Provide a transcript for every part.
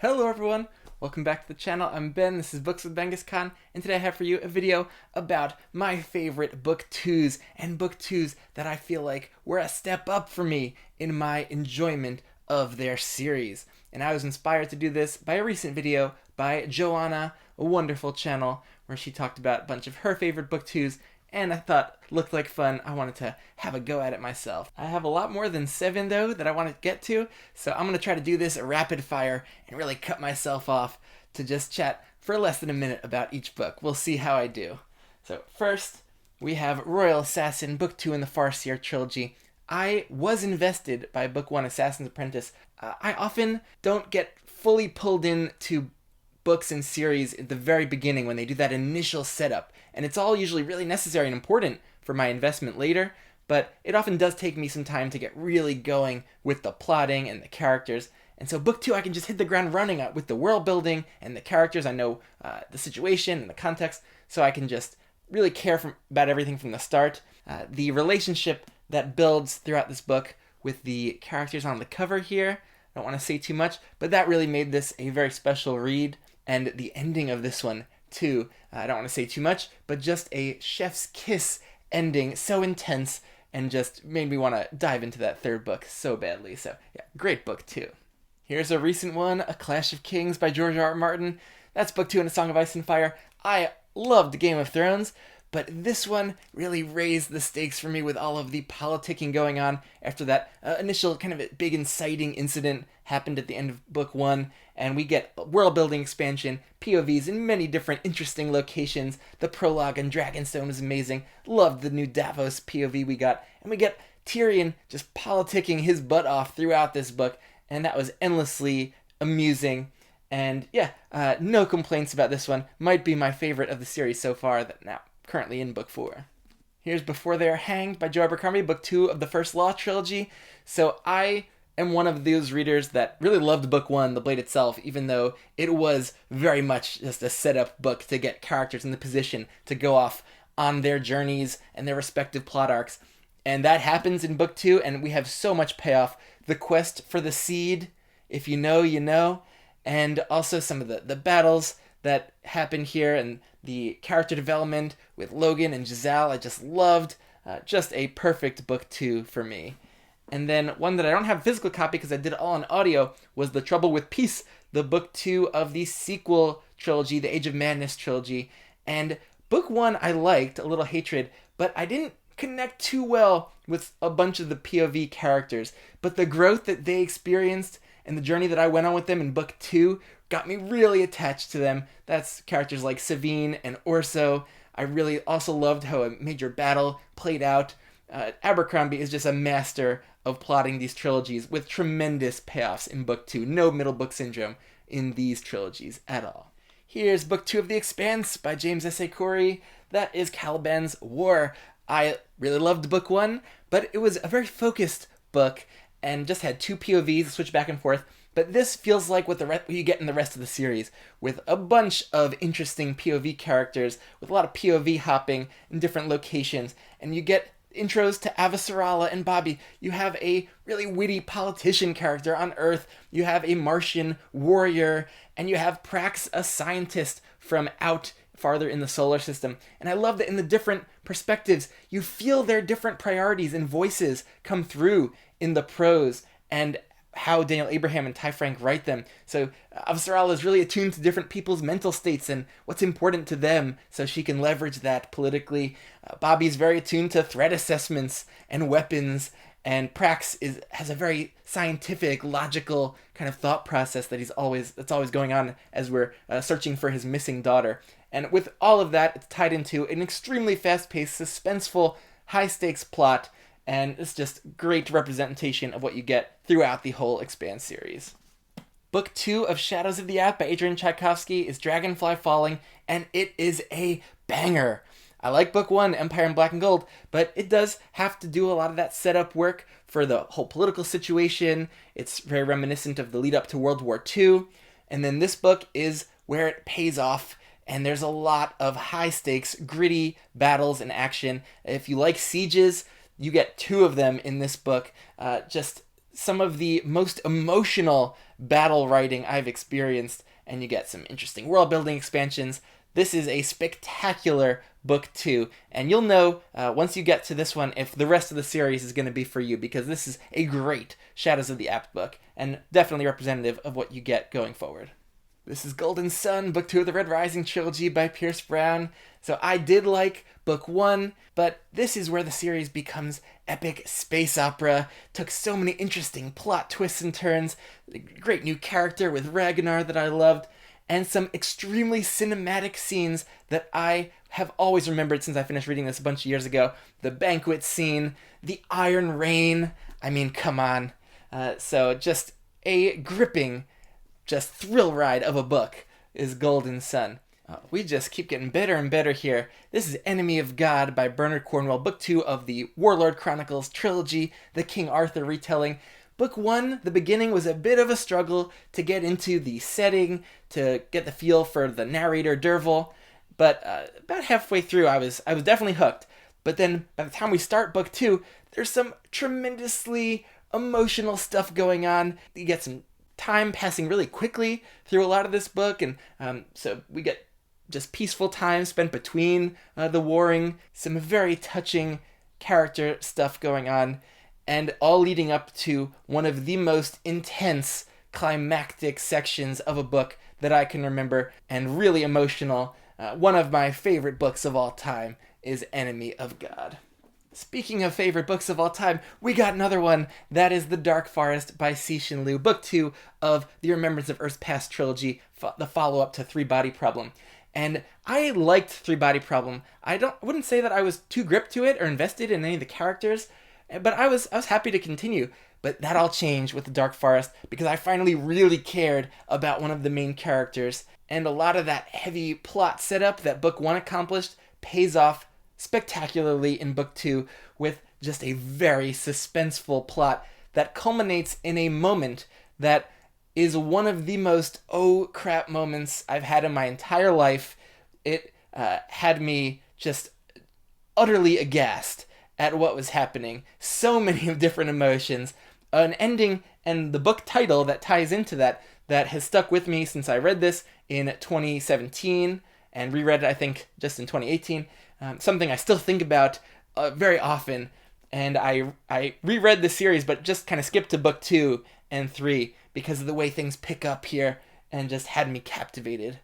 Hello everyone, welcome back to the channel. I'm Ben, this is Books with Bengus Khan, and today I have for you a video about my favorite book 2's and book 2's that I feel like were a step up for me in my enjoyment of their series. And I was inspired to do this by a recent video by Joanna, a wonderful channel, where she talked about a bunch of her favorite book 2's, and I thought looked like fun. I wanted to have a go at it myself. I have a lot more than 7 though that I want to get to, so I'm going to try to do this rapid fire and really cut myself off to just chat for less than a minute about each book. We'll see how I do. So first, we have Royal Assassin, book 2 in the Farseer trilogy. I was invested by book 1, Assassin's Apprentice. I often don't get fully pulled into books and series at the very beginning when they do that initial setup, and it's all usually really necessary and important for my investment later, but it often does take me some time to get really going with the plotting and the characters. And so book 2 I can just hit the ground running with the world building and the characters. I know the situation and the context, so I can just really care about everything from the start. The relationship that builds throughout this book with the characters on the cover here, I don't want to say too much, but that really made this a very special read. And the ending of this one too, I don't want to say too much, but just a chef's kiss ending, so intense, and just made me want to dive into that third book so badly. So yeah, great book 2. Here's a recent one, A Clash of Kings by George R. R. Martin. That's book 2 in A Song of Ice and Fire. I loved Game of Thrones, but this one really raised the stakes for me with all of the politicking going on after that initial kind of big inciting incident happened at the end of book 1, and we get world building expansion, POVs in many different interesting locations. The prologue in Dragonstone was amazing. Loved the new Davos POV we got, and we get Tyrion just politicking his butt off throughout this book, and that was endlessly amusing. And yeah, no complaints about this one. Might be my favorite of the series so far, that now currently in book 4. Here's Before They Are Hanged by Joe Abercrombie, book 2 of the First Law trilogy. So I am one of those readers that really loved book 1, The Blade itself, even though it was very much just a setup book to get characters in the position to go off on their journeys and their respective plot arcs. And that happens in book 2, and we have so much payoff. The quest for the seed, if you know, you know, and also some of the battles that happen here and the character development with Logan and Giselle I just loved. Just a perfect book 2 for me. And then one that I don't have a physical copy because I did it all on audio was The Trouble with Peace, the book 2 of the sequel trilogy, the Age of Madness trilogy. And book 1 I liked, A Little Hatred, but I didn't connect too well with a bunch of the POV characters. But the growth that they experienced and the journey that I went on with them in book 2 got me really attached to them. That's characters like Savine and Orso. I really also loved how a major battle played out. Abercrombie is just a master of plotting these trilogies with tremendous payoffs in book 2. No middle book syndrome in these trilogies at all. Here's book 2 of The Expanse by James S. A. Corey. That is Caliban's War. I really loved book 1, but it was a very focused book and just had 2 POVs, switch back and forth. But this feels like what you get in the rest of the series, with a bunch of interesting POV characters, with a lot of POV hopping in different locations, and you get intros to Avasarala and Bobby. You have a really witty politician character on Earth, you have a Martian warrior, and you have Prax, a scientist from out farther in the solar system. And I love that in the different perspectives, you feel their different priorities and voices come through in the prose, and how Daniel Abraham and Ty Frank write them. So Avasarala is really attuned to different people's mental states and what's important to them, so she can leverage that politically. Bobby's very attuned to threat assessments and weapons, and Prax has a very scientific, logical kind of thought process that's always going on as we're searching for his missing daughter. And with all of that, it's tied into an extremely fast-paced, suspenseful, high-stakes plot, and it's just great representation of what you get throughout the whole Expanse series. Book 2 of Shadows of the App by Adrian Tchaikovsky is Dragonfly Falling, and it is a banger. I like book 1, Empire in Black and Gold, but it does have to do a lot of that setup work for the whole political situation. It's very reminiscent of the lead up to World War II, and then this book is where it pays off, and there's a lot of high stakes, gritty battles and action. If you like sieges, you get 2 of them in this book. Just some of the most emotional battle writing I've experienced, and you get some interesting world building expansions. This is a spectacular book 2, and you'll know once you get to this one if the rest of the series is going to be for you, because this is a great Shadows of the Apt book, and definitely representative of what you get going forward. This is Golden Sun, book 2 of the Red Rising trilogy by Pierce Brown. So I did like book 1, but this is where the series becomes epic space opera. Took so many interesting plot twists and turns, a great new character with Ragnar that I loved, and some extremely cinematic scenes that I have always remembered since I finished reading this a bunch of years ago. The banquet scene, the Iron Rain, I mean, come on. So just a gripping, just thrill ride of a book is Golden Sun. We just keep getting better and better here. This is Enemy of God by Bernard Cornwell, book 2 of the Warlord Chronicles trilogy, the King Arthur retelling. Book 1, the beginning, was a bit of a struggle to get into the setting, to get the feel for the narrator, Derval, but about halfway through I was definitely hooked. But then by the time we start book 2, there's some tremendously emotional stuff going on. You get some time passing really quickly through a lot of this book, and so we get just peaceful time spent between the warring, some very touching character stuff going on, and all leading up to one of the most intense climactic sections of a book that I can remember, and really emotional. One of my favorite books of all time is Enemy of God. Speaking of favorite books of all time, we got another one. That is The Dark Forest by Cixin Liu, book 2 of the Remembrance of Earth's Past trilogy, the follow-up to Three Body Problem. And I liked Three Body Problem. I wouldn't say that I was too gripped to it or invested in any of the characters, but I was happy to continue. But that all changed with The Dark Forest, because I finally really cared about one of the main characters, and a lot of that heavy plot setup that book 1 accomplished pays off spectacularly in book 2 with just a very suspenseful plot that culminates in a moment that is one of the most oh crap moments I've had in my entire life. It had me just utterly aghast at what was happening. So many different emotions. An ending and the book title that ties into that has stuck with me since I read this in 2017 and reread it, I think, just in 2018. Something I still think about very often. And I reread the series, but just kind of skipped to book 2 and 3 because of the way things pick up here, and just had me captivated.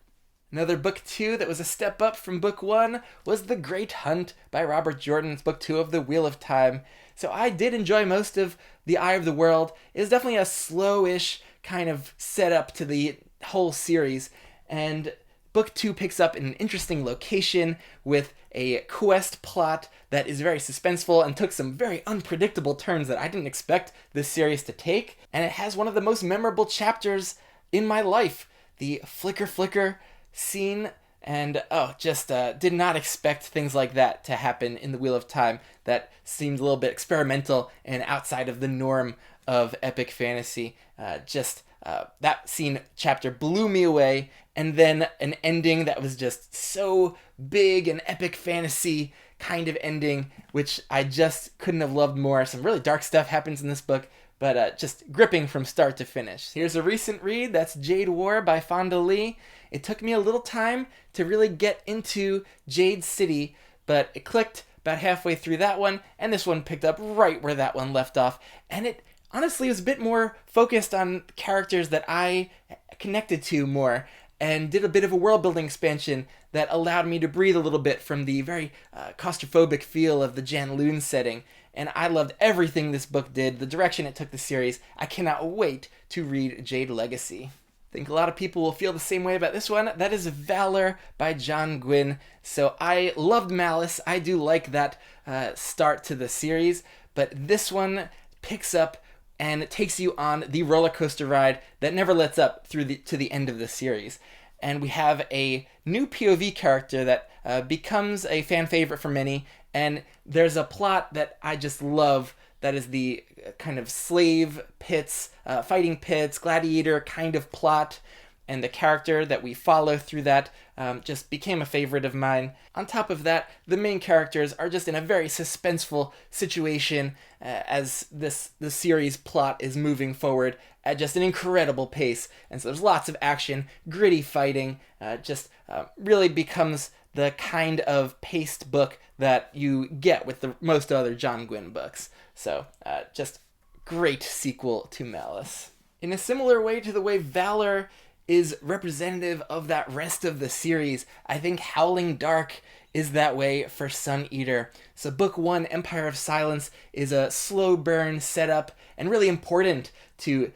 Another book 2 that was a step up from book 1 was The Great Hunt by Robert Jordan. It's book 2 of The Wheel of Time. So I did enjoy most of The Eye of the World. It was definitely a slowish kind of setup to the whole series, and book 2 picks up in an interesting location with a quest plot that is very suspenseful and took some very unpredictable turns that I didn't expect this series to take. And it has one of the most memorable chapters in my life, the flicker scene. And did not expect things like that to happen in The Wheel of Time. That seemed a little bit experimental and outside of the norm of epic fantasy. That scene chapter blew me away, and then an ending that was just so big and epic fantasy kind of ending, which I just couldn't have loved more. Some really dark stuff happens in this book, but just gripping from start to finish. Here's a recent read, that's Jade War by Fonda Lee. It took me a little time to really get into Jade City, but it clicked about halfway through that one, and this one picked up right where that one left off, and it honestly was a bit more focused on characters that I connected to more, and did a bit of a world-building expansion that allowed me to breathe a little bit from the very claustrophobic feel of the Janloon setting. And I loved everything this book did, the direction it took the series. I cannot wait to read Jade Legacy. I think a lot of people will feel the same way about this one. That is Valor by John Gwynne. So I loved Malice. I do like that start to the series, but this one picks up and it takes you on the roller coaster ride that never lets up to the end of the series. And we have a new POV character that becomes a fan favorite for many, and there's a plot that I just love that is the kind of slave pits, fighting pits, gladiator kind of plot. and the character that we follow through that just became a favorite of mine. On top of that, the main characters are just in a very suspenseful situation as the series plot is moving forward at just an incredible pace. And so there's lots of action, gritty fighting, really becomes the kind of paced book that you get with the most other John Gwynne books. So just great sequel to Malice. In a similar way to the way Valor is representative of that rest of the series, I think Howling Dark is that way for Sun Eater. So book 1, Empire of Silence, is a slow burn setup and really important to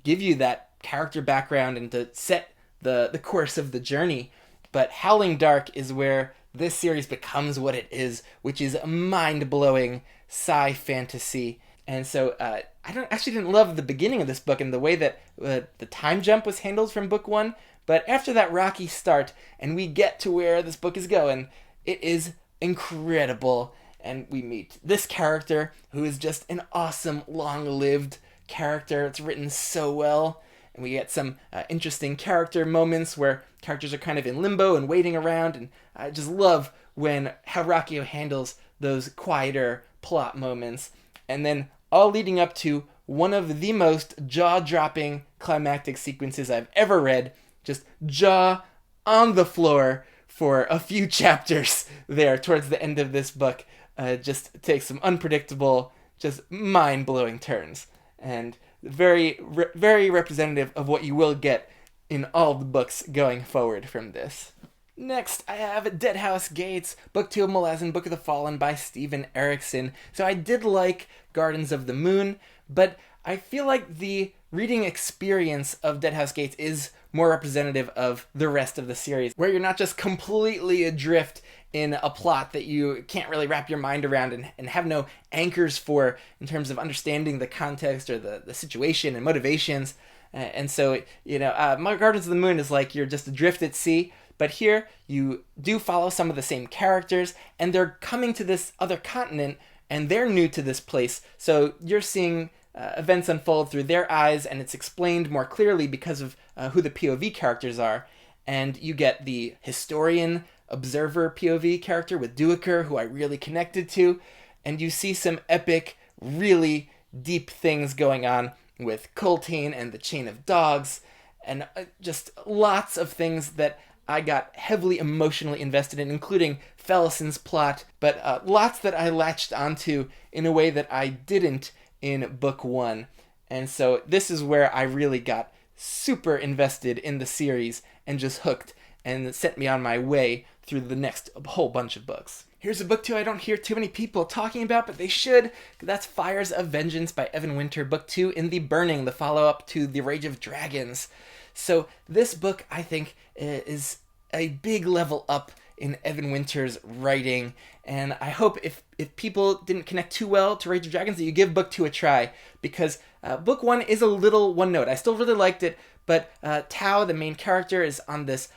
give you that character background and to set the course of the journey. But Howling Dark is where this series becomes what it is, which is mind-blowing sci fantasy. And so I didn't love the beginning of this book and the way that the time jump was handled from book 1, but after that rocky start and we get to where this book is going, it is incredible. And we meet this character who is just an awesome, long-lived character. It's written so well. And we get some interesting character moments where characters are kind of in limbo and waiting around. And I just love how Rockio handles those quieter plot moments. And then all leading up to one of the most jaw-dropping climactic sequences I've ever read. Just jaw on the floor for a few chapters there towards the end of this book. Just takes some unpredictable, just mind-blowing turns. And very, very representative of what you will get in all the books going forward from this. Next, I have Deadhouse Gates, Book 2 of Malazan, Book of the Fallen by Steven Erikson. So I did like Gardens of the Moon, but I feel like the reading experience of Deadhouse Gates is more representative of the rest of the series, where you're not just completely adrift in a plot that you can't really wrap your mind around and have no anchors for in terms of understanding the context or the situation and motivations. And so, my Gardens of the Moon is like you're just adrift at sea, but here you do follow some of the same characters, and they're coming to this other continent, and they're new to this place, so you're seeing events unfold through their eyes, and it's explained more clearly because of who the POV characters are. And you get the historian, observer POV character with Duiker, who I really connected to, and you see some epic, really deep things going on with Coltane and the Chain of Dogs, and just lots of things that I got heavily emotionally invested in, including Fellison's plot, but lots that I latched onto in a way that I didn't in book 1. And so this is where I really got super invested in the series and just hooked and sent me on my way through the next whole bunch of books. Here's a book 2 I don't hear too many people talking about, but they should. That's Fires of Vengeance by Evan Winter, book 2 in The Burning, the follow-up to The Rage of Dragons. So this book, I think, is a big level up in Evan Winter's writing, and I hope if people didn't connect too well to Rage of Dragons that you give book 2 a try, because book 1 is a little one note. I still really liked it, but Tao, the main character, is on this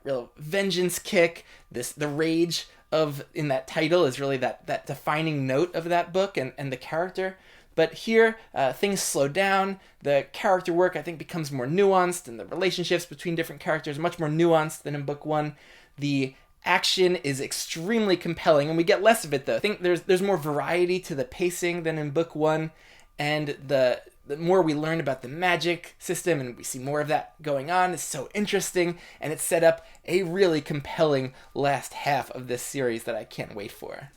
real vengeance kick. The rage in that title is really that defining note of that book and the character. But here, things slow down. The character work, I think, becomes more nuanced, and the relationships between different characters are much more nuanced than in book 1. The action is extremely compelling, and we get less of it, though. I think there's more variety to the pacing than in book 1, and the more we learn about the magic system, and we see more of that going on, is so interesting, and it's set up a really compelling last half of this series that I can't wait for.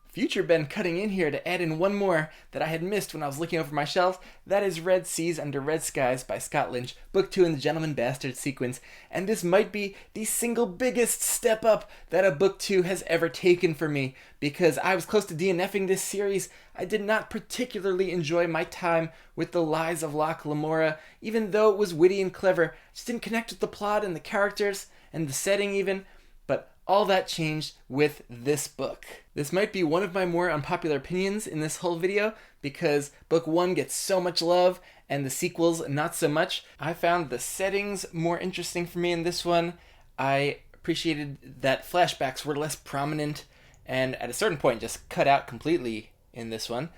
Future Ben cutting in here to add in one more that I had missed when I was looking over my shelf. That is Red Seas Under Red Skies by Scott Lynch, book 2 in the Gentleman Bastard sequence, and this might be the single biggest step up that a book 2 has ever taken for me, because I was close to DNFing this series. I did not particularly enjoy my time with The Lies of Locke Lamora, even though it was witty and clever. I just didn't connect with the plot and the characters, and the setting even, but all that changed with this book. This might be one of my more unpopular opinions in this whole video, because book 1 gets so much love and the sequels not so much. I found the settings more interesting for me in this one. I appreciated that flashbacks were less prominent and at a certain point just cut out completely in this one.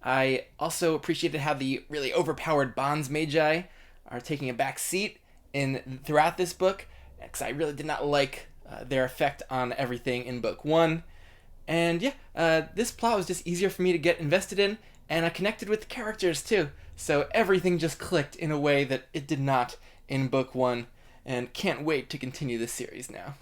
I also appreciated how the really overpowered Bonds Magi are taking a back seat throughout this book, because I really did not like their effect on everything in book 1. And yeah, this plot was just easier for me to get invested in, and I connected with the characters too. So everything just clicked in a way that it did not in book 1, and can't wait to continue this series now.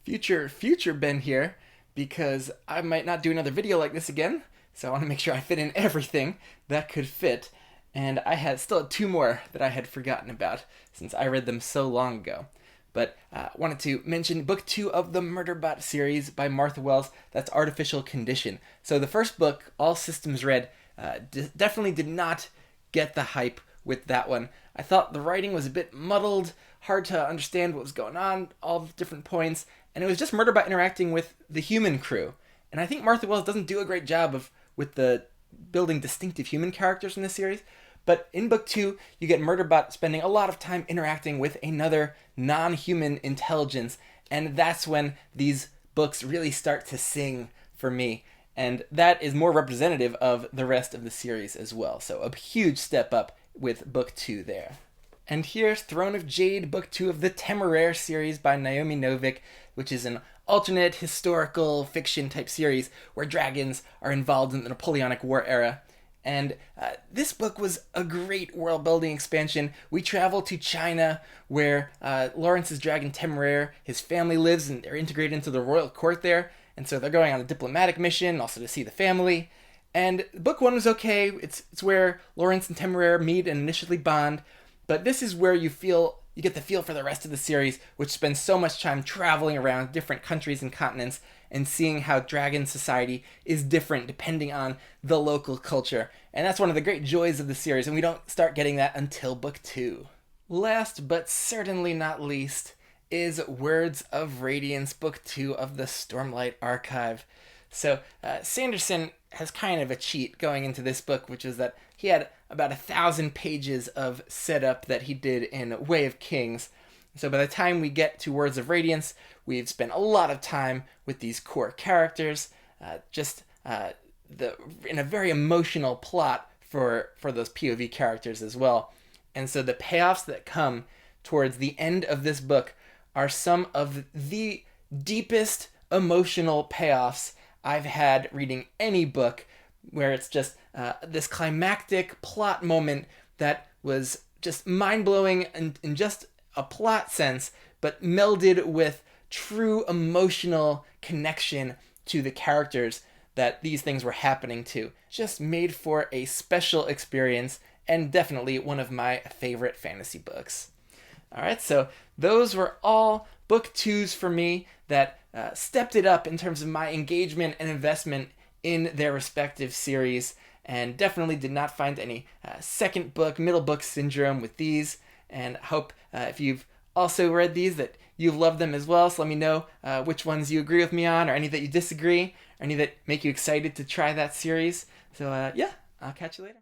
Future Ben here, because I might not do another video like this again, so I want to make sure I fit in everything that could fit. And I still had 2 more that I had forgotten about since I read them so long ago. But wanted to mention book 2 of the Murderbot series by Martha Wells. That's Artificial Condition. So the first book, All Systems Red, definitely did not get the hype with that one. I thought the writing was a bit muddled, hard to understand what was going on, all the different points, and it was just Murderbot interacting with the human crew. And I think Martha Wells doesn't do a great job with the building distinctive human characters in this series. But in book 2, you get Murderbot spending a lot of time interacting with another non-human intelligence, and that's when these books really start to sing for me. And that is more representative of the rest of the series as well. So a huge step up with book 2 there. And here's Throne of Jade, book 2 of the Temeraire series by Naomi Novik, which is an alternate historical fiction type series where dragons are involved in the Napoleonic War era. And this book was a great world-building expansion. We travel to China, where Lawrence's dragon Temeraire, his family lives, and they're integrated into the royal court there. And so they're going on a diplomatic mission, also to see the family. And book 1 was okay. It's where Lawrence and Temeraire meet and initially bond. But this is where you get the feel for the rest of the series, which spends so much time traveling around different countries and continents and seeing how dragon society is different depending on the local culture. And that's one of the great joys of the series, and we don't start getting that until book 2. Last but certainly not least is Words of Radiance, book 2 of the Stormlight Archive. So Sanderson has kind of a cheat going into this book, which is that he had about 1,000 pages of setup that he did in Way of Kings. So by the time we get to Words of Radiance, we've spent a lot of time with these core characters, in a very emotional plot for those POV characters as well. And so the payoffs that come towards the end of this book are some of the deepest emotional payoffs I've had reading any book, where it's just this climactic plot moment that was just mind-blowing in just a plot sense, but melded with true emotional connection to the characters that these things were happening to. Just made for a special experience, and definitely one of my favorite fantasy books. Alright, so those were all book 2s for me that stepped it up in terms of my engagement and investment in their respective series, and definitely did not find any second book, middle book syndrome with these. And hope if you've also read these that you've loved them as well. So let me know which ones you agree with me on, or any that you disagree, or any that make you excited to try that series. So yeah, I'll catch you later.